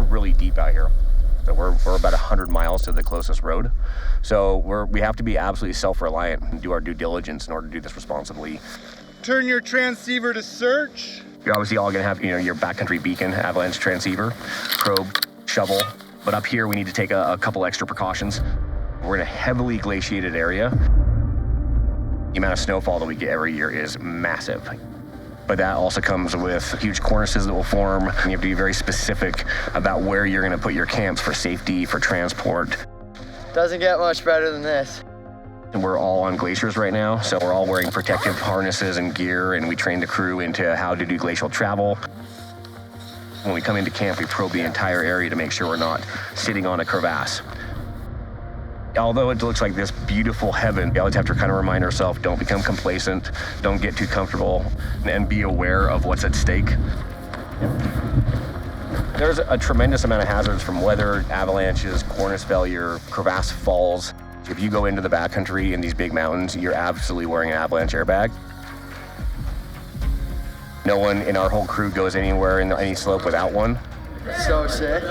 really deep out here. So we're about 100 miles to the closest road. So we have to be absolutely self-reliant and do our due diligence in order to do this responsibly. Turn your transceiver to search. You're obviously all gonna have, your backcountry beacon, avalanche transceiver, probe, shovel. But up here, we need to take a couple extra precautions. We're in a heavily glaciated area. The amount of snowfall that we get every year is massive. But that also comes with huge cornices that will form. And you have to be very specific about where you're gonna put your camps for safety, for transport. Doesn't get much better than this. And we're all on glaciers right now, so we're all wearing protective harnesses and gear, and we train the crew into how to do glacial travel. When we come into camp, we probe the entire area to make sure we're not sitting on a crevasse. Although it looks like this beautiful heaven, we always have to kind of remind ourselves, don't become complacent, don't get too comfortable, and be aware of what's at stake. There's a tremendous amount of hazards from weather, avalanches, cornice failure, crevasse falls. If you go into the backcountry in these big mountains, you're absolutely wearing an avalanche airbag. No one in our whole crew goes anywhere in any slope without one. So sick.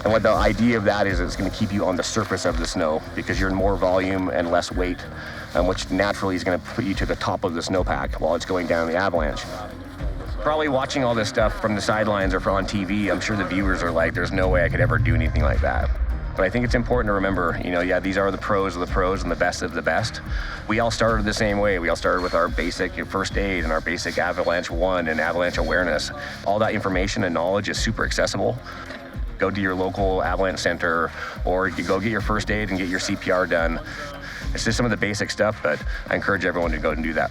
And what the idea of that is, it's going to keep you on the surface of the snow because you're in more volume and less weight, which naturally is going to put you to the top of the snowpack while it's going down the avalanche. Probably watching all this stuff from the sidelines or on TV, I'm sure the viewers are like, there's no way I could ever do anything like that. But I think it's important to remember, these are the pros of the pros and the best of the best. We all started the same way. We all started with our basic first aid and our basic Avalanche 1 and avalanche awareness. All that information and knowledge is super accessible. Go to your local avalanche center, or you go get your first aid and get your CPR done. It's just some of the basic stuff, but I encourage everyone to go and do that.